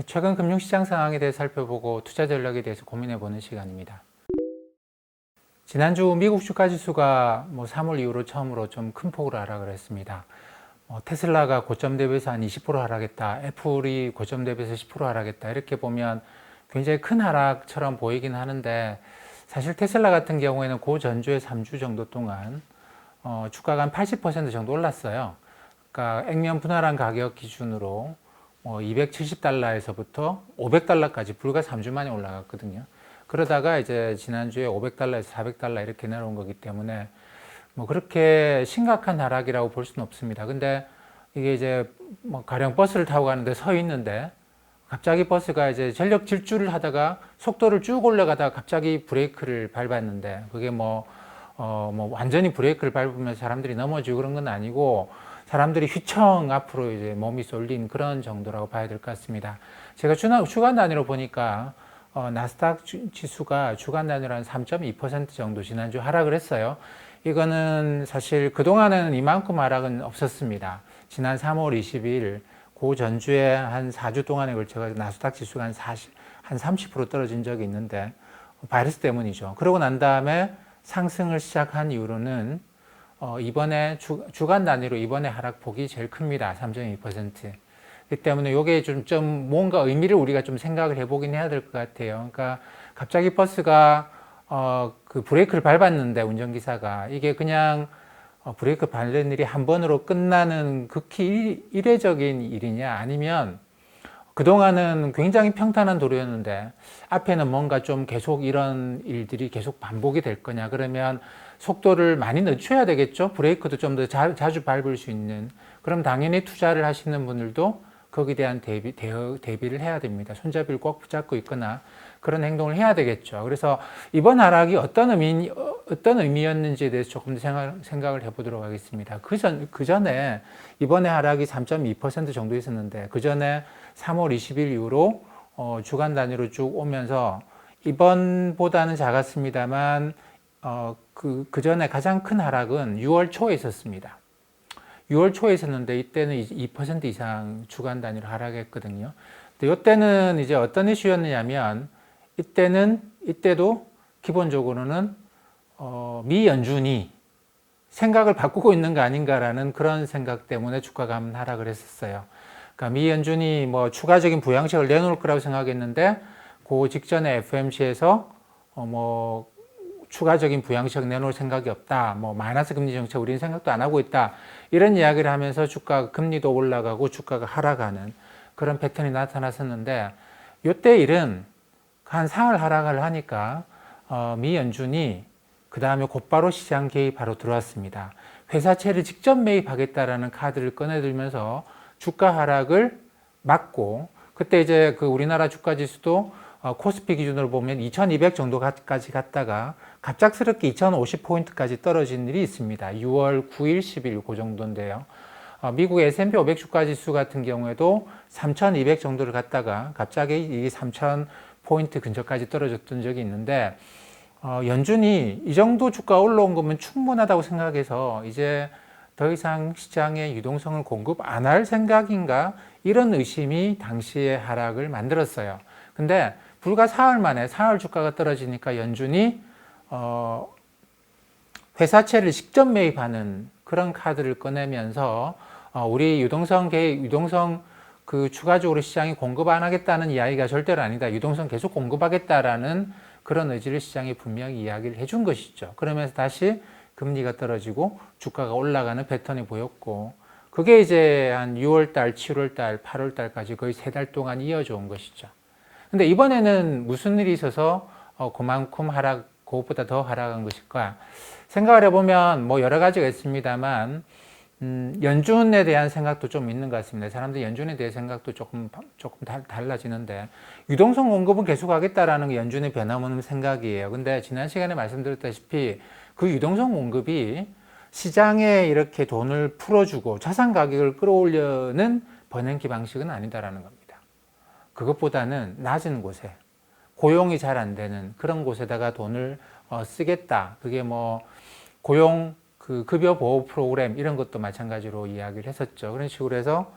최근 금융시장 상황에 대해 살펴보고 투자 전략에 대해서 고민해보는 시간입니다. 지난주 미국 주가 지수가 3월 이후로 처음으로 좀 큰 폭으로 하락을 했습니다. 테슬라가 고점 대비해서 한 20% 하락했다. 애플이 고점 대비해서 10% 하락했다. 이렇게 보면 굉장히 큰 하락처럼 보이긴 하는데 사실 테슬라 같은 경우에는 그 전주에 3주 정도 동안 주가가 한 80% 정도 올랐어요. 그러니까 액면 분할한 가격 기준으로 270달러에서부터 500달러까지 불과 3주 만에 올라갔거든요. 그러다가 이제 지난주에 500달러에서 400달러 이렇게 내려온 거기 때문에 그렇게 심각한 하락이라고 볼 수는 없습니다. 근데 이게 이제 가령 버스를 타고 가는데 서 있는데 갑자기 버스가 이제 전력 질주를 하다가 속도를 쭉 올라가다가 갑자기 브레이크를 밟았는데 그게 완전히 브레이크를 밟으면 사람들이 넘어지고 그런 건 아니고 사람들이 휘청 앞으로 이제 몸이 쏠린 그런 정도라고 봐야 될 것 같습니다. 제가 주간 단위로 보니까 나스닥 지수가 주간 단위로 한 3.2% 정도 지난주 하락을 했어요. 이거는 사실 그동안은 이만큼 하락은 없었습니다. 지난 3월 20일 그 전주에 한 4주 동안에 걸쳐서 나스닥 지수가 한 30% 떨어진 적이 있는데 바이러스 때문이죠. 그러고 난 다음에 상승을 시작한 이후로는 이번에 주간 단위로 이번에 하락폭이 제일 큽니다. 3.2%. 그렇기 때문에 이게 좀 뭔가 의미를 우리가 좀 생각을 해보긴 해야 될 것 같아요. 그러니까 갑자기 버스가 그 브레이크를 밟았는데 운전기사가 이게 그냥 브레이크 밟는 일이 한 번으로 끝나는 극히 이례적인 일이냐 아니면 그동안은 굉장히 평탄한 도로였는데 앞에는 뭔가 좀 계속 이런 일들이 계속 반복이 될 거냐 그러면 속도를 많이 늦춰야 되겠죠. 브레이크도 좀 더 자주 밟을 수 있는. 그럼 당연히 투자를 하시는 분들도 거기에 대한 대비를 해야 됩니다. 손잡이를 꼭 붙잡고 있거나 그런 행동을 해야 되겠죠. 그래서 이번 하락이 어떤 의미였는지에 대해서 조금 더 생각을 해보도록 하겠습니다. 그 전에 이번에 하락이 3.2% 정도 있었는데 그 전에 3월 20일 이후로 주간 단위로 쭉 오면서 이번보다는 작았습니다만 그 전에 가장 큰 하락은 6월 초에 있었습니다. 6월 초에 있었는데 이때는 2% 이상 주간 단위로 하락했거든요. 근데 이때는 이제 어떤 이슈였느냐면 이때도 기본적으로는 미 연준이 생각을 바꾸고 있는 거 아닌가라는 그런 생각 때문에 주가가 한번 하락을 했었어요. 그러니까 미 연준이 추가적인 부양책을 내놓을 거라고 생각했는데 그 직전에 FOMC에서 추가적인 부양책 내놓을 생각이 없다. 마이너스 금리 정책 우리는 생각도 안 하고 있다. 이런 이야기를 하면서 주가 금리도 올라가고 주가가 하락하는 그런 패턴이 나타났었는데 이때 일은 한 사흘 하락을 하니까 미 연준이 그 다음에 곧바로 시장 개입하러 들어왔습니다. 회사채를 직접 매입하겠다라는 카드를 꺼내들면서 주가 하락을 막고 그때 이제 그 우리나라 주가 지수도 코스피 기준으로 보면 2200 정도까지 갔다가 갑작스럽게 2050포인트까지 떨어진 일이 있습니다. 6월 9일, 10일 그 정도인데요. 미국 S&P 500 주가 지수 같은 경우에도 3200 정도를 갔다가 갑자기 이 3000포인트 근처까지 떨어졌던 적이 있는데 연준이 이 정도 주가 올라온 거면 충분하다고 생각해서 이제 더 이상 시장에 유동성을 공급 안 할 생각인가 이런 의심이 당시의 하락을 만들었어요. 근데 불과 사흘 만에 사흘 주가가 떨어지니까 연준이 회사채를 직접 매입하는 그런 카드를 꺼내면서 우리 유동성 그 추가적으로 시장이 공급 안 하겠다는 이야기가 절대로 아니다. 유동성 계속 공급하겠다라는 그런 의지를 시장에 분명히 이야기를 해준 것이죠. 그러면서 다시 금리가 떨어지고 주가가 올라가는 패턴이 보였고 그게 이제 한 6월달, 7월달, 8월달까지 거의 3달 동안 이어져 온 것이죠. 근데 이번에는 무슨 일이 있어서 그만큼 그것보다 더 하락한 것일까? 생각을 해보면 여러 가지가 있습니다만 연준에 대한 생각도 좀 있는 것 같습니다. 사람들이 연준에 대한 생각도 조금 달라지는데 유동성 공급은 계속하겠다라는 게 연준의 변함없는 생각이에요. 근데 지난 시간에 말씀드렸다시피 그 유동성 공급이 시장에 이렇게 돈을 풀어주고 자산 가격을 끌어올려는 버냉키 방식은 아니다라는 겁니다. 그것보다는 낮은 곳에 고용이 잘 안 되는 그런 곳에다가 돈을 쓰겠다. 그게 고용 그 급여 보호 프로그램 이런 것도 마찬가지로 이야기를 했었죠. 그런 식으로 해서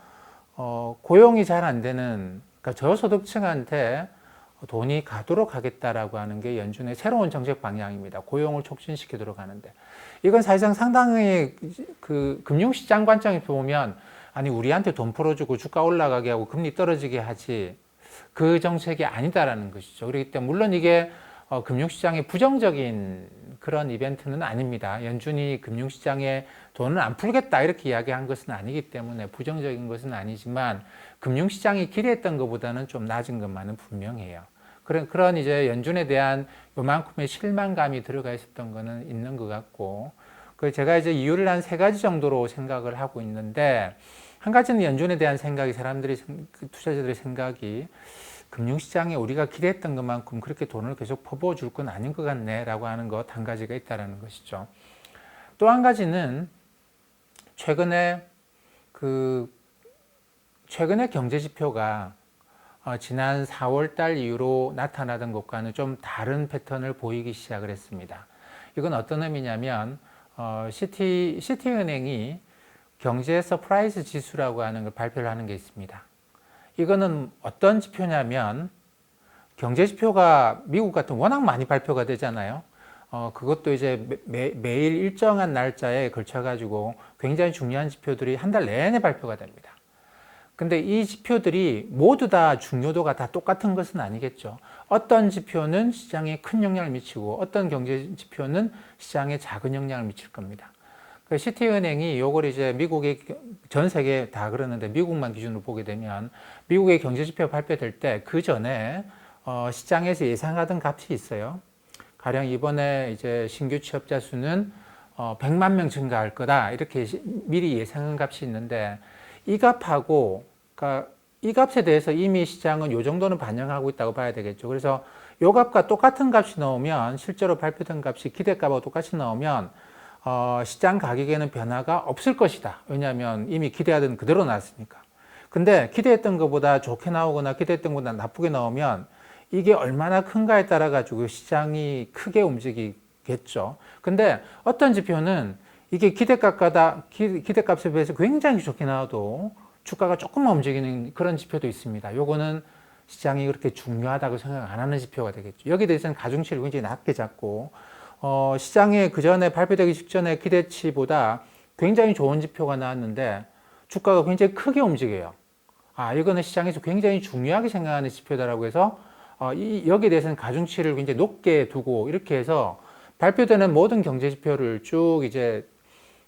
고용이 잘 안 되는 그러니까 저소득층한테 돈이 가도록 하겠다라고 하는 게 연준의 새로운 정책 방향입니다. 고용을 촉진시키도록 하는데 이건 사실상 상당히 그 금융시장 관점에서 보면 아니 우리한테 돈 풀어주고 주가 올라가게 하고 금리 떨어지게 하지 그 정책이 아니다라는 것이죠. 그렇기 때문에 물론 이게 금융시장의 부정적인 그런 이벤트는 아닙니다. 연준이 금융시장에 돈을 안 풀겠다 이렇게 이야기한 것은 아니기 때문에 부정적인 것은 아니지만 금융시장이 기대했던 것보다는 좀 낮은 것만은 분명해요. 그런 이제 연준에 대한 요만큼의 실망감이 들어가 있었던 거는 있는 것 같고, 그 제가 이제 이유를 한 세 가지 정도로 생각을 하고 있는데, 한 가지는 연준에 대한 생각이 투자자들의 생각이 금융시장에 우리가 기대했던 것만큼 그렇게 돈을 계속 퍼부어 줄 건 아닌 것 같네 라고 하는 것 한 가지가 있다는 것이죠. 또 한 가지는 최근에 경제 지표가 지난 4월 달 이후로 나타나던 것과는 좀 다른 패턴을 보이기 시작을 했습니다. 이건 어떤 의미냐면 시티은행이 경제 서프라이즈 지수라고 하는 걸 발표를 하는 게 있습니다. 이거는 어떤 지표냐면 경제 지표가 미국 같은 워낙 많이 발표가 되잖아요. 그것도 이제 매일 일정한 날짜에 걸쳐 가지고 굉장히 중요한 지표들이 한 달 내내 발표가 됩니다. 근데 이 지표들이 모두 다 중요도가 다 똑같은 것은 아니겠죠. 어떤 지표는 시장에 큰 영향을 미치고 어떤 경제 지표는 시장에 작은 영향을 미칠 겁니다. 그 시티은행이 요걸 이제 미국의 전 세계 다 그러는데 미국만 기준으로 보게 되면 미국의 경제 지표 발표될 때 그 전에 시장에서 예상하던 값이 있어요. 가령 이번에 이제 신규 취업자 수는 100만 명 증가할 거다 이렇게 미리 예상한 값이 있는데 이 값하고 그러니까 이 값에 대해서 이미 시장은 요 정도는 반영하고 있다고 봐야 되겠죠. 그래서 요 값과 똑같은 값이 나오면 실제로 발표된 값이 기대값하고 똑같이 나오면 시장 가격에는 변화가 없을 것이다. 왜냐하면 이미 기대하던 그대로 나왔으니까. 근데 기대했던 것보다 좋게 나오거나 기대했던 것보다 나쁘게 나오면 이게 얼마나 큰가에 따라 가지고 시장이 크게 움직이겠죠. 근데 어떤 지표는 이게 기대값에 비해서 굉장히 좋게 나와도 주가가 조금만 움직이는 그런 지표도 있습니다. 요거는 시장이 그렇게 중요하다고 생각 안 하는 지표가 되겠죠. 여기에 대해서는 가중치를 굉장히 낮게 잡고 시장에 그 전에 발표되기 직전에 기대치보다 굉장히 좋은 지표가 나왔는데 주가가 굉장히 크게 움직여요. 이거는 시장에서 굉장히 중요하게 생각하는 지표다라고 해서 여기에 대해서는 가중치를 굉장히 높게 두고 이렇게 해서 발표되는 모든 경제 지표를 쭉 이제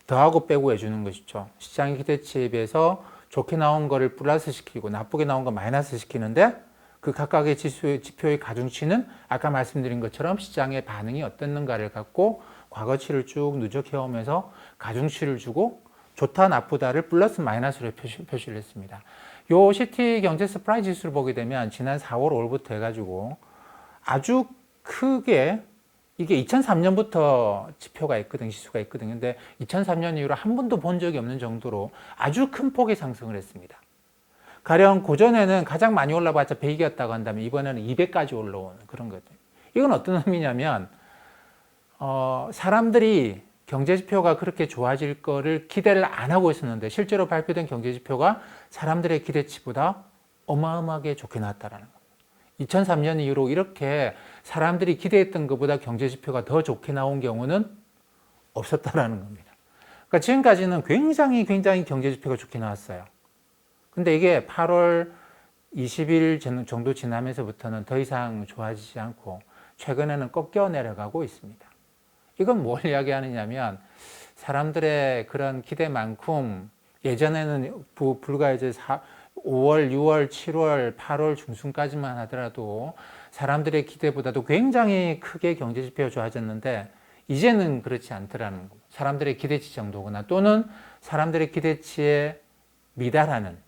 더하고 빼고 해주는 것이죠. 시장의 기대치에 비해서 좋게 나온 거를 플러스 시키고 나쁘게 나온 거 마이너스 시키는데 그 각각의 지표의 가중치는 아까 말씀드린 것처럼 시장의 반응이 어땠는가를 갖고 과거치를 쭉 누적해 오면서 가중치를 주고 좋다 나쁘다를 플러스 마이너스로 표시를 했습니다. 요 시티 경제 서프라이즈 지수를 보게 되면 지난 4월 5월부터 해가지고 아주 크게 이게 2003년부터 지표가 있거든요. 지수가 있거든요. 근데 2003년 이후로 한 번도 본 적이 없는 정도로 아주 큰 폭의 상승을 했습니다. 가령 고전에는 가장 많이 올라봤자 100이었다고 한다면 이번에는 200까지 올라오는 그런 거죠. 이건 어떤 의미냐면 사람들이 경제지표가 그렇게 좋아질 거를 기대를 안 하고 있었는데 실제로 발표된 경제지표가 사람들의 기대치보다 어마어마하게 좋게 나왔다라는 겁니다. 2003년 이후로 이렇게 사람들이 기대했던 것보다 경제지표가 더 좋게 나온 경우는 없었다라는 겁니다. 그러니까 지금까지는 굉장히 경제지표가 좋게 나왔어요. 근데 이게 8월 20일 정도 지나면서부터는 더 이상 좋아지지 않고 최근에는 꺾여 내려가고 있습니다. 이건 뭘 이야기하느냐면 사람들의 그런 기대만큼 예전에는 불과 이제 5월, 6월, 7월, 8월 중순까지만 하더라도 사람들의 기대보다도 굉장히 크게 경제지표가 좋아졌는데 이제는 그렇지 않더라는 겁니다. 사람들의 기대치 정도거나 또는 사람들의 기대치에 미달하는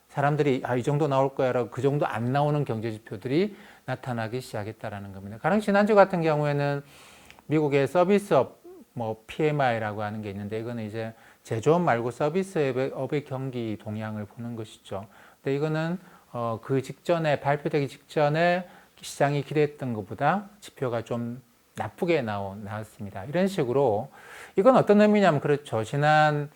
사람들이 이 정도 나올 거야 라고 그 정도 안 나오는 경제지표들이 나타나기 시작했다라는 겁니다. 가령 지난주 같은 경우에는 미국의 서비스업 PMI라고 하는 게 있는데 이거는 이제 제조업 말고 서비스업의 경기 동향을 보는 것이죠. 근데 이거는 그 직전에 발표되기 직전에 시장이 기대했던 것보다 지표가 좀 나쁘게 나왔습니다. 이런 식으로 이건 어떤 의미냐면 그렇죠. 지난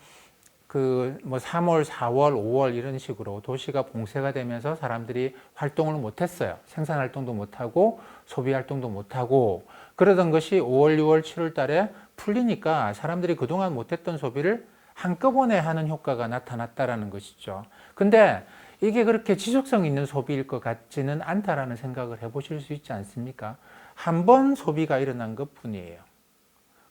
그 뭐 3월, 4월, 5월 이런 식으로 도시가 봉쇄가 되면서 사람들이 활동을 못했어요. 생산 활동도 못하고 소비 활동도 못하고 그러던 것이 5월, 6월, 7월 달에 풀리니까 사람들이 그동안 못했던 소비를 한꺼번에 하는 효과가 나타났다라는 것이죠. 근데 이게 그렇게 지속성 있는 소비일 것 같지는 않다라는 생각을 해보실 수 있지 않습니까? 한 번 소비가 일어난 것 뿐이에요.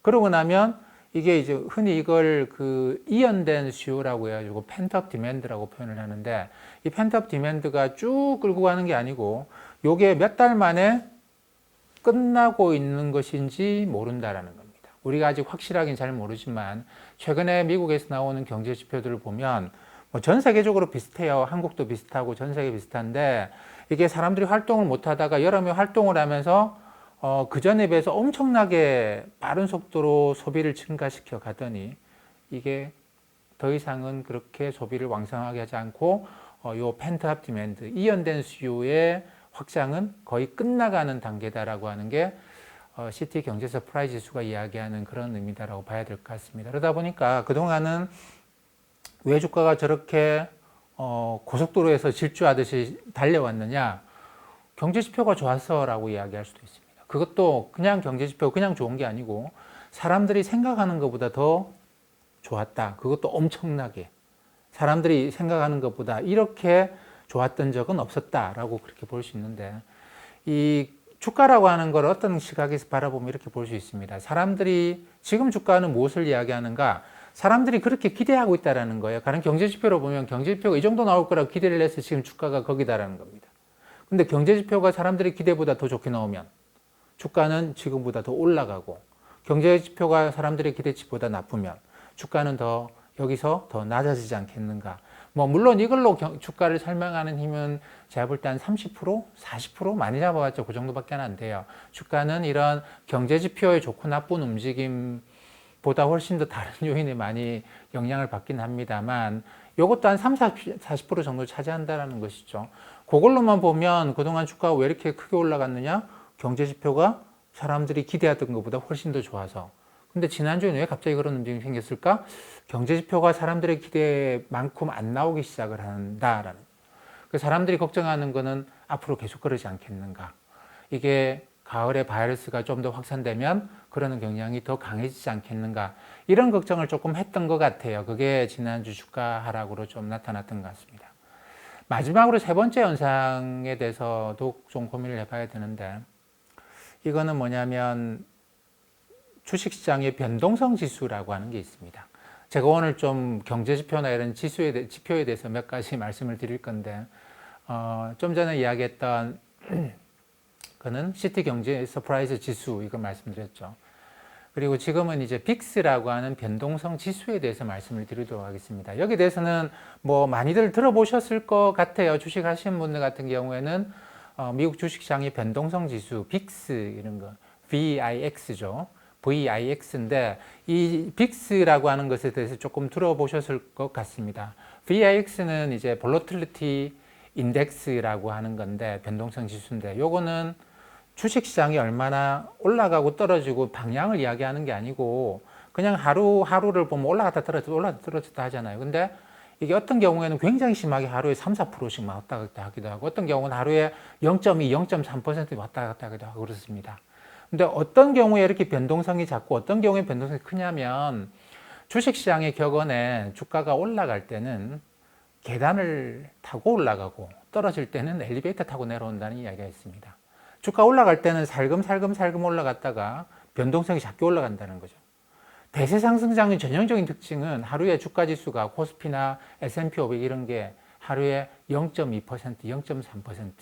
그러고 나면 이게 이제 흔히 이걸 그 이연된 수요라고 해가지고 펜트업 디맨드라고 표현을 하는데 이 펜트업 디맨드가 쭉 끌고 가는 게 아니고 요게 몇 달 만에 끝나고 있는 것인지 모른다라는 겁니다. 우리가 아직 확실하긴 잘 모르지만 최근에 미국에서 나오는 경제 지표들을 보면 뭐 전 세계적으로 비슷해요. 한국도 비슷하고 전 세계 비슷한데 이게 사람들이 활동을 못 하다가 여러 명 활동을 하면서 그 전에 비해서 엄청나게 빠른 속도로 소비를 증가시켜 가더니 이게 더 이상은 그렇게 소비를 왕성하게 하지 않고 요 펜트업 디맨드, 이연된 수요의 확장은 거의 끝나가는 단계다라고 하는 게 시티 경제 서프라이즈 지수가 이야기하는 그런 의미다라고 봐야 될 것 같습니다. 그러다 보니까 그동안은 왜 주가가 저렇게 고속도로에서 질주하듯이 달려왔느냐? 경제지표가 좋았어라고 이야기할 수도 있습니다. 그것도 그냥 경제지표 그냥 좋은 게 아니고 사람들이 생각하는 것보다 더 좋았다. 그것도 엄청나게 사람들이 생각하는 것보다 이렇게 좋았던 적은 없었다라고 그렇게 볼 수 있는데 이 주가라고 하는 걸 어떤 시각에서 바라보면 이렇게 볼 수 있습니다. 사람들이 지금 주가는 무엇을 이야기하는가? 사람들이 그렇게 기대하고 있다는 거예요. 다른 경제지표로 보면 경제지표가 이 정도 나올 거라고 기대를 해서 지금 주가가 거기다라는 겁니다. 근데 경제지표가 사람들의 기대보다 더 좋게 나오면 주가는 지금보다 더 올라가고 경제지표가 사람들의 기대치보다 나쁘면 주가는 더 여기서 더 낮아지지 않겠는가. 뭐 물론 이걸로 주가를 설명하는 힘은 제가 볼 때 한 30%, 40% 많이 잡아봤자 그 정도밖에 안 돼요. 주가는 이런 경제지표의 좋고 나쁜 움직임보다 훨씬 더 다른 요인에 많이 영향을 받긴 합니다만 이것도 한 30, 40% 정도 차지한다는 것이죠. 그걸로만 보면 그동안 주가가 왜 이렇게 크게 올라갔느냐? 경제지표가 사람들이 기대하던 것보다 훨씬 더 좋아서. 근데 지난주에는 왜 갑자기 그런 움직임이 생겼을까? 경제지표가 사람들의 기대만큼 안 나오기 시작을 한다라는. 사람들이 걱정하는 거는 앞으로 계속 그러지 않겠는가. 이게 가을에 바이러스가 좀 더 확산되면 그러는 경향이 더 강해지지 않겠는가. 이런 걱정을 조금 했던 것 같아요. 그게 지난주 주가 하락으로 좀 나타났던 것 같습니다. 마지막으로 세 번째 현상에 대해서도 좀 고민을 해봐야 되는데 이거는 뭐냐면 주식시장의 변동성 지수라고 하는 게 있습니다. 제가 오늘 좀 경제지표나 이런 지표에 대해서 몇 가지 말씀을 드릴 건데 좀 전에 이야기했던 그는 시티 경제 서프라이즈 지수 이거 말씀드렸죠. 그리고 지금은 이제 빅스라고 하는 변동성 지수에 대해서 말씀을 드리도록 하겠습니다. 여기 대해서는 뭐 많이들 들어보셨을 것 같아요. 주식 하시는 분들 같은 경우에는 미국 주식시장의 변동성 지수 빅스 이런 거 VIX죠. VIX인데 이 빅스라고 하는 것에 대해서 조금 들어보셨을 것 같습니다. VIX는 이제 볼러틸리티 인덱스라고 하는 건데 변동성 지수인데 요거는 주식시장이 얼마나 올라가고 떨어지고 방향을 이야기하는 게 아니고 그냥 하루를 보면 올라갔다 떨어졌다 올라갔다 떨어졌다 하잖아요. 근데 이게 어떤 경우에는 굉장히 심하게 하루에 3, 4%씩 왔다 갔다 하기도 하고 어떤 경우는 하루에 0.2, 0.3% 왔다 갔다 하기도 하고 그렇습니다. 근데 어떤 경우에 이렇게 변동성이 작고 어떤 경우에 변동성이 크냐면 주식시장의 격언에 주가가 올라갈 때는 계단을 타고 올라가고 떨어질 때는 엘리베이터 타고 내려온다는 이야기가 있습니다. 주가 올라갈 때는 살금 올라갔다가 변동성이 작게 올라간다는 거죠. 대세 상승장의 전형적인 특징은 하루에 주가 지수가 코스피나 S&P 500 이런 게 하루에 0.2%, 0.3%.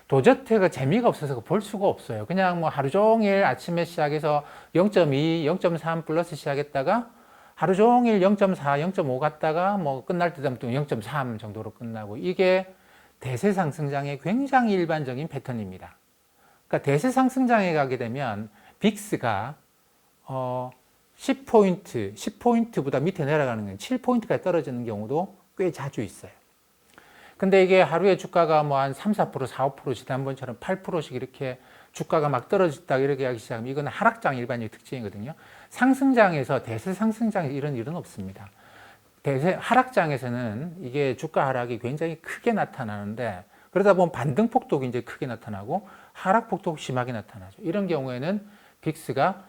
도저트가 재미가 없어서 볼 수가 없어요. 그냥 뭐 하루 종일 아침에 시작해서 0.2, 0.3 플러스 시작했다가 하루 종일 0.4, 0.5 갔다가 뭐 끝날 때 되면 또 0.3 정도로 끝나고 이게 대세 상승장의 굉장히 일반적인 패턴입니다. 그러니까 대세 상승장에 가게 되면 빅스가 10포인트보다 밑에 내려가는 건 7포인트까지 떨어지는 경우도 꽤 자주 있어요. 근데 이게 하루에 주가가 뭐 한 3, 4%, 4, 5% 지난번처럼 8%씩 이렇게 주가가 막 떨어졌다 이렇게 하기 시작하면 이건 하락장 일반적인 특징이거든요. 상승장에서 대세 상승장에서 이런 일은 없습니다. 대세 하락장에서는 이게 주가 하락이 굉장히 크게 나타나는데 그러다 보면 반등폭도 굉장히 크게 나타나고 하락폭도 심하게 나타나죠. 이런 경우에는 빅스가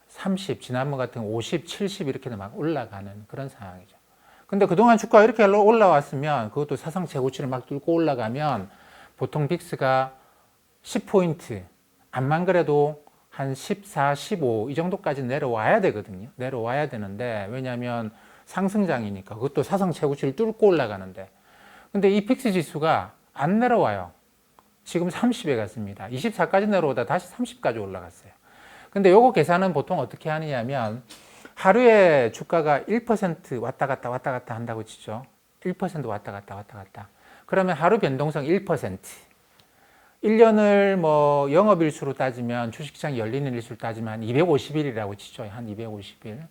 30, 지난번 같은 50, 70 이렇게 막 올라가는 그런 상황이죠. 근데 그동안 주가가 이렇게 올라왔으면 그것도 사상 최고치를 막 뚫고 올라가면 보통 빅스가 10포인트, 안만 그래도 한 14, 15 이 정도까지 내려와야 되거든요. 내려와야 되는데 왜냐하면 상승장이니까 그것도 사상 최고치를 뚫고 올라가는데 근데 이 빅스 지수가 안 내려와요. 지금 30에 갔습니다. 24까지 내려오다 다시 30까지 올라갔어요. 근데 요거 계산은 보통 어떻게 하느냐면 하루에 주가가 1% 왔다 갔다 한다고 치죠. 1% 왔다 갔다. 그러면 하루 변동성 1%. 1년을 뭐 영업일수로 따지면 주식시장이 열리는 일수로 따지면 한 250일이라고 치죠. 한 250일.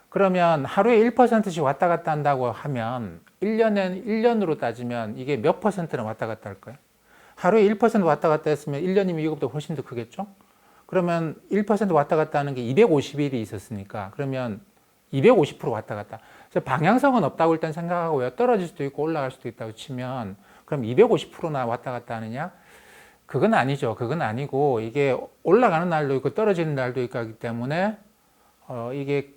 그러면 하루에 1%씩 왔다 갔다 한다고 하면 1년으로 따지면 이게 몇 퍼센트는 왔다 갔다 할까요? 하루에 1% 왔다 갔다 했으면 1년이면 이것보다 훨씬 더 크겠죠? 그러면 1% 왔다 갔다 하는 게 250일이 있었으니까 그러면 250% 왔다 갔다. 방향성은 없다고 일단 생각하고요. 떨어질 수도 있고 올라갈 수도 있다고 치면 그럼 250%나 왔다 갔다 하느냐? 그건 아니죠. 그건 아니고 이게 올라가는 날도 있고 떨어지는 날도 있고 하기 때문에 이게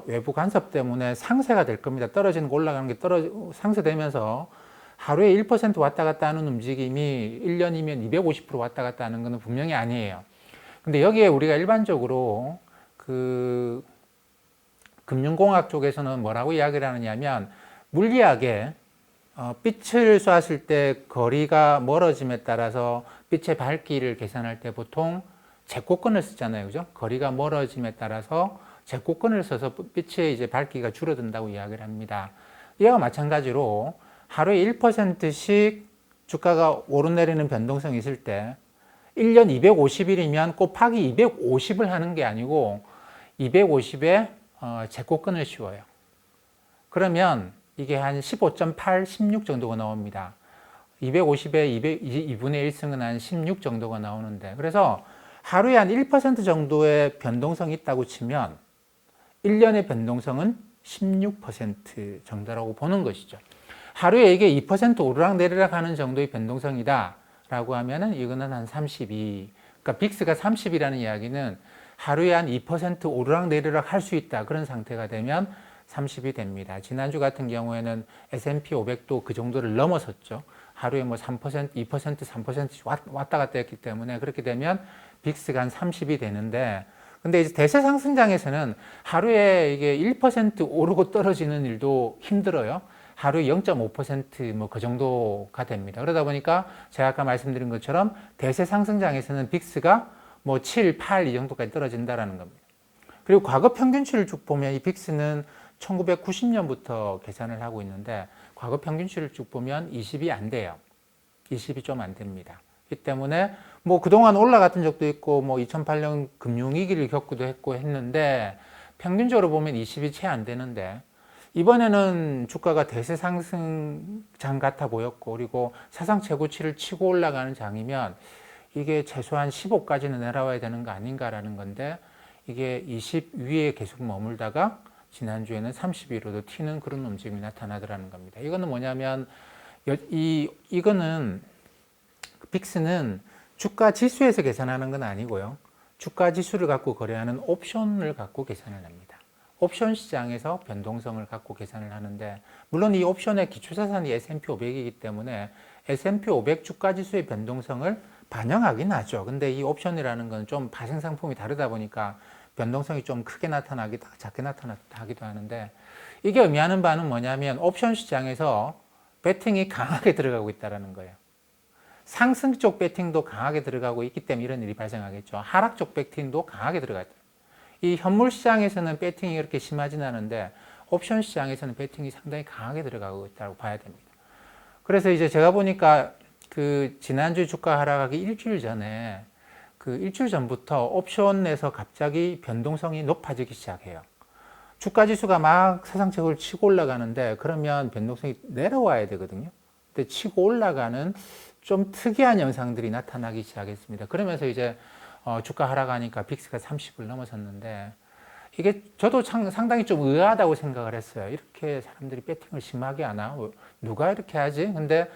외부 간섭 때문에 상쇄가 될 겁니다. 떨어지는 거 올라가는 게 상쇄되면서 하루에 1% 왔다 갔다 하는 움직임이 1년이면 250% 왔다 갔다 하는 것은 분명히 아니에요. 근데 여기에 우리가 일반적으로 그 금융공학 쪽에서는 뭐라고 이야기를 하느냐면 물리학에 빛을 쐈을 때 거리가 멀어짐에 따라서 빛의 밝기를 계산할 때 보통 제곱근을 쓰잖아요. 그죠? 거리가 멀어짐에 따라서 제곱근을 써서 빛의 이제 밝기가 줄어든다고 이야기를 합니다. 이와 마찬가지로 하루에 1%씩 주가가 오르내리는 변동성이 있을 때 1년 250일이면 곱하기 250을 하는 게 아니고 250에 제곱근을 씌워요. 그러면 이게 한 15.8, 16 정도가 나옵니다. 250에 2분의 1승은 한 16 정도가 나오는데 그래서 하루에 한 1% 정도의 변동성이 있다고 치면 1년의 변동성은 16% 정도라고 보는 것이죠. 하루에 이게 2% 오르락내리락 하는 정도의 변동성이다 라고 하면은 이거는 한 32. 그러니까 빅스가 30이라는 이야기는 하루에 한 2% 오르락내리락 할 수 있다. 그런 상태가 되면 30이 됩니다. 지난주 같은 경우에는 S&P 500도 그 정도를 넘어섰죠. 하루에 뭐 3%, 2%, 3%씩 왔다 갔다 했기 때문에 그렇게 되면 빅스가 한 30이 되는데 근데 이제 대세 상승장에서는 하루에 이게 1% 오르고 떨어지는 일도 힘들어요. 하루에 0.5% 그 정도가 됩니다. 그러다 보니까 제가 아까 말씀드린 것처럼 대세 상승장에서는 빅스가 뭐 7, 8 이 정도까지 떨어진다라는 겁니다. 그리고 과거 평균치를 쭉 보면 이 빅스는 1990년부터 계산을 하고 있는데 과거 평균치를 쭉 보면 20이 안 돼요. 20이 좀 안 됩니다. 이 때문에 뭐 그동안 올라갔던 적도 있고 뭐 2008년 금융위기를 겪기도 했고 했는데 평균적으로 보면 20이 채 안 되는데 이번에는 주가가 대세 상승장 같아 보였고 그리고 사상 최고치를 치고 올라가는 장이면 이게 최소한 15까지는 내려와야 되는 거 아닌가라는 건데 이게 20 위에 계속 머물다가 지난주에는 30위로도 튀는 그런 움직임이 나타나더라는 겁니다. 이거는 뭐냐면 이거는 빅스는 주가 지수에서 계산하는 건 아니고요. 주가 지수를 갖고 거래하는 옵션을 갖고 계산을 합니다. 옵션 시장에서 변동성을 갖고 계산을 하는데 물론 이 옵션의 기초자산이 S&P 500이기 때문에 S&P 500 주가 지수의 변동성을 반영하긴 하죠. 근데 이 옵션이라는 건 좀 발생 상품이 다르다 보니까 변동성이 좀 크게 나타나기도 작게 나타나기도 하는데 이게 의미하는 바는 뭐냐면 옵션 시장에서 베팅이 강하게 들어가고 있다는 거예요. 상승 쪽 베팅도 강하게 들어가고 있기 때문에 이런 일이 발생하겠죠. 하락 쪽 베팅도 강하게 들어가 있다. 이 현물 시장에서는 베팅이 그렇게 심하진 않은데 옵션 시장에서는 베팅이 상당히 강하게 들어가고 있다고 봐야 됩니다. 그래서 이제 제가 보니까 그 지난주 주가 하락하기 일주일 전에 그 일주일 전부터 옵션에서 갑자기 변동성이 높아지기 시작해요. 주가 지수가 막 사상 최고를 치고 올라가는데 그러면 변동성이 내려와야 되거든요. 근데 치고 올라가는 좀 특이한 현상들이 나타나기 시작했습니다. 그러면서 이제 주가 하락하니까 빅스가 30을 넘어섰는데 이게 저도 상당히 좀 의아하다고 생각을 했어요. 이렇게 사람들이 배팅을 심하게 하나? 누가 이렇게 하지? 근데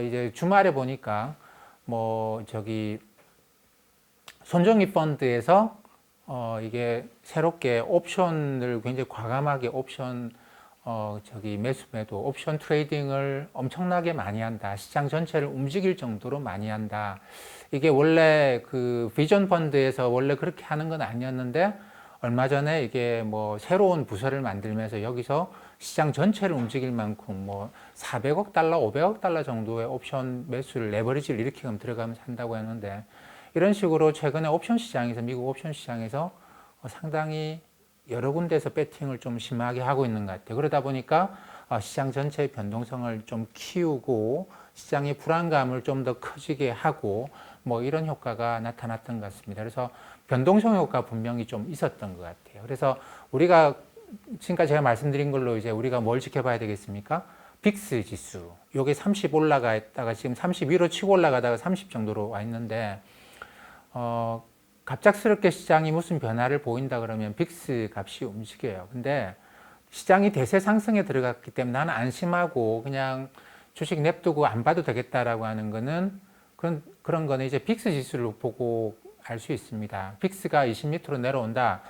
이제 주말에 보니까 뭐 저기 손정희 펀드에서 이게 새롭게 옵션을 굉장히 과감하게 옵션 저기 매수 매도 옵션 트레이딩을 엄청나게 많이 한다. 시장 전체를 움직일 정도로 많이 한다. 이게 원래 그 비전 펀드에서 원래 그렇게 하는 건 아니었는데 얼마 전에 이게 뭐 새로운 부서를 만들면서 여기서 시장 전체를 움직일 만큼 뭐 400억 달러, 500억 달러 정도의 옵션 매수를 레버리지를 이렇게 들어가면서 한다고 했는데 이런 식으로 최근에 옵션 시장에서 미국 옵션 시장에서 상당히 여러 군데에서 배팅을 좀 심하게 하고 있는 것 같아요. 그러다 보니까 시장 전체의 변동성을 좀 키우고 시장의 불안감을 좀 더 커지게 하고 뭐 이런 효과가 나타났던 것 같습니다. 그래서 변동성 효과 분명히 좀 있었던 것 같아요. 그래서 우리가 지금까지 제가 말씀드린 걸로 이제 우리가 뭘 지켜봐야 되겠습니까? 빅스 지수. 요게 30 올라가 있다가 지금 32로 치고 올라가다가 30 정도로 와 있는데 갑작스럽게 시장이 무슨 변화를 보인다 그러면 빅스 값이 움직여요. 근데 시장이 대세 상승에 들어갔기 때문에 나는 안심하고 그냥 주식 냅두고 안 봐도 되겠다라고 하는 거는 그런 거는 이제 빅스 지수를 보고 알 수 있습니다. 빅스가 20m로 내려온다.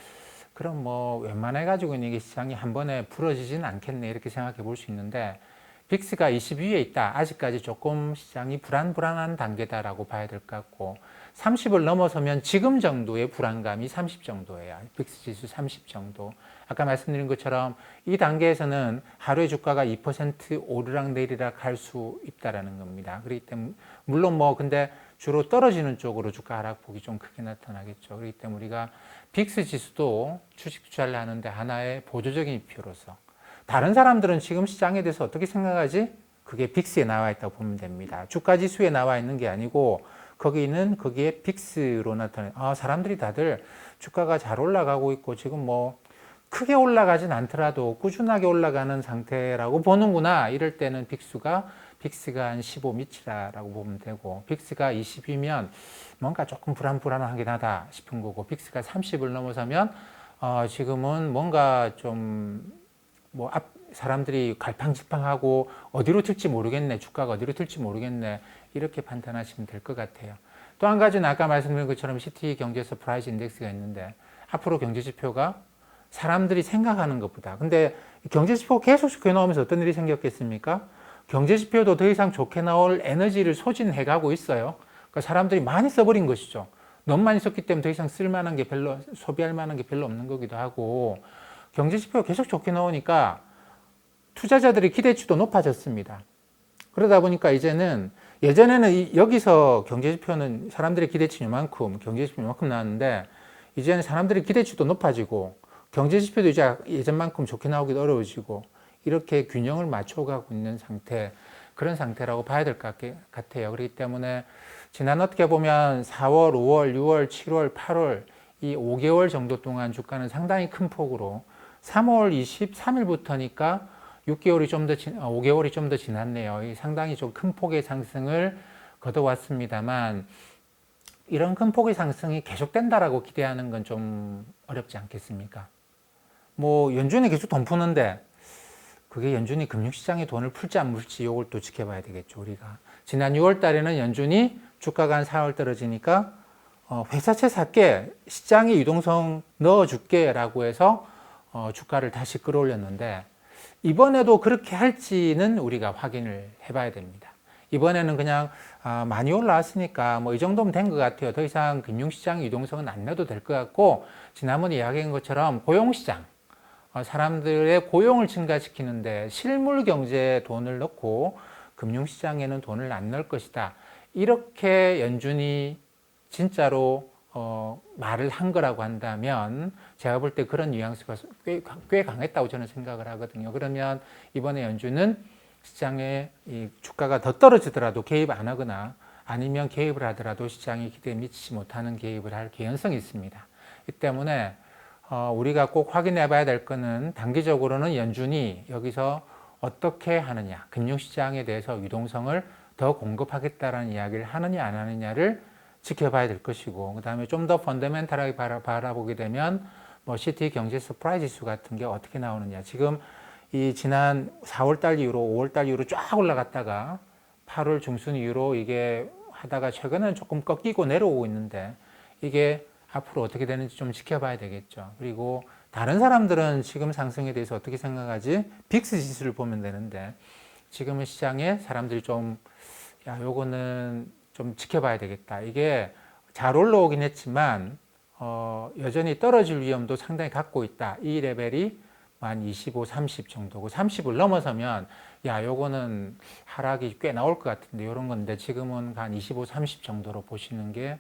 그럼 뭐 웬만해 가지고는 이게 시장이 한 번에 부러지지는 않겠네 이렇게 생각해 볼 수 있는데 빅스가 20 위에 있다. 아직까지 조금 시장이 불안한 단계다라고 봐야 될 것 같고 30을 넘어서면 지금 정도의 불안감이 30 정도예요. 빅스 지수 30 정도. 아까 말씀드린 것처럼 이 단계에서는 하루에 주가가 2% 오르락 내리락 할 수 있다라는 겁니다. 그렇기 때문에 물론 뭐 근데 주로 떨어지는 쪽으로 주가 하락폭이 좀 크게 나타나겠죠. 그렇기 때문에 우리가 빅스 지수도 주식 투자를 하는데 하나의 보조적인 지표로서 다른 사람들은 지금 시장에 대해서 어떻게 생각하지? 그게 빅스에 나와 있다고 보면 됩니다. 주가 지수에 나와 있는 게 아니고 거기에 빅스로 나타나는 사람들이 다들 주가가 잘 올라가고 있고 지금 뭐 크게 올라가진 않더라도 꾸준하게 올라가는 상태라고 보는구나. 이럴 때는 빅스가 한 15 밑이라고 보면 되고 빅스가 20이면 뭔가 조금 불안하긴 하다 싶은 거고 빅스가 30을 넘어서면 지금은 뭔가 좀 뭐 사람들이 갈팡질팡하고 어디로 튈지 모르겠네. 주가가 어디로 튈지 모르겠네. 이렇게 판단하시면 될 것 같아요. 또 한 가지는 아까 말씀드린 것처럼 CT 경제 서프라이즈 인덱스가 있는데 앞으로 경제 지표가 사람들이 생각하는 것보다 근데 경제 지표 계속 좋게 나오면서 어떤 일이 생겼겠습니까? 경제 지표도 더 이상 좋게 나올 에너지를 소진해 가고 있어요. 그러니까 사람들이 많이 써버린 것이죠. 너무 많이 썼기 때문에 더 이상 쓸만한 게 별로 소비할 만한 게 별로 없는 거기도 하고 경제 지표가 계속 좋게 나오니까 투자자들의 기대치도 높아졌습니다. 그러다 보니까 이제는 예전에는 여기서 경제지표는 사람들의 기대치 이만큼 경제지표 이만큼 나왔는데 이제는 사람들의 기대치도 높아지고 경제지표도 이제 예전만큼 좋게 나오기도 어려워지고 이렇게 균형을 맞춰가고 있는 그런 상태라고 봐야 될 것 같아요. 그렇기 때문에 지난 어떻게 보면 4월, 5월, 6월, 7월, 8월 이 5개월 정도 동안 주가는 상당히 큰 폭으로 3월 23일부터니까 5개월이 좀 더 지났네요. 상당히 좀 큰 폭의 상승을 거둬왔습니다만 이런 큰 폭의 상승이 계속된다라고 기대하는 건 좀 어렵지 않겠습니까? 뭐 연준이 계속 돈 푸는데 그게 연준이 금융시장에 돈을 풀지 안 풀지 이걸 또 지켜봐야 되겠죠. 우리가 지난 6월 달에는 연준이 주가가 한 4월 떨어지니까 회사채 살게 시장에 유동성 넣어줄게 라고 해서 주가를 다시 끌어올렸는데 이번에도 그렇게 할지는 우리가 확인을 해봐야 됩니다. 이번에는 그냥 많이 올라왔으니까 뭐 이 정도면 된 것 같아요. 더 이상 금융시장 유동성은 안 넣어도 될 것 같고 지난번에 이야기한 것처럼 고용시장 사람들의 고용을 증가시키는데 실물 경제에 돈을 넣고 금융시장에는 돈을 안 넣을 것이다. 이렇게 연준이 진짜로 말을 한 거라고 한다면 제가 볼 때 그런 뉘앙스가 꽤 강했다고 저는 생각을 하거든요. 그러면 이번에 연준은 시장에 이 주가가 더 떨어지더라도 개입 안 하거나 아니면 개입을 하더라도 시장이 기대에 미치지 못하는 개입을 할 개연성이 있습니다. 이 때문에 우리가 꼭 확인해 봐야 될 거는 단기적으로는 연준이 여기서 어떻게 하느냐, 금융시장에 대해서 유동성을 더 공급하겠다라는 이야기를 하느냐 안 하느냐를 지켜봐야 될 것이고 그 다음에 좀 더 펀더멘탈하게 바라보게 되면 뭐 시티 경제 서프라이즈 지수 같은 게 어떻게 나오느냐. 지금 이 지난 4월 달 이후로 5월 달 이후로 쫙 올라갔다가 8월 중순 이후로 이게 하다가 최근에는 조금 꺾이고 내려오고 있는데 이게 앞으로 어떻게 되는지 좀 지켜봐야 되겠죠. 그리고 다른 사람들은 지금 상승에 대해서 어떻게 생각하지? 빅스 지수를 보면 되는데 지금은 시장에 사람들이 좀 야, 요거는 좀 지켜봐야 되겠다. 이게 잘 올라오긴 했지만 여전히 떨어질 위험도 상당히 갖고 있다. 이 레벨이 한 25, 30 정도고 30을 넘어서면 야, 요거는 하락이 꽤 나올 것 같은데 이런 건데 지금은 한 25, 30 정도로 보시는 게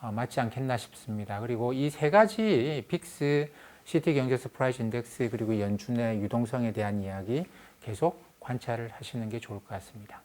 맞지 않겠나 싶습니다. 그리고 이 세 가지 빅스, 시티 경제 서프라이즈 인덱스 그리고 연준의 유동성에 대한 이야기 계속 관찰을 하시는 게 좋을 것 같습니다.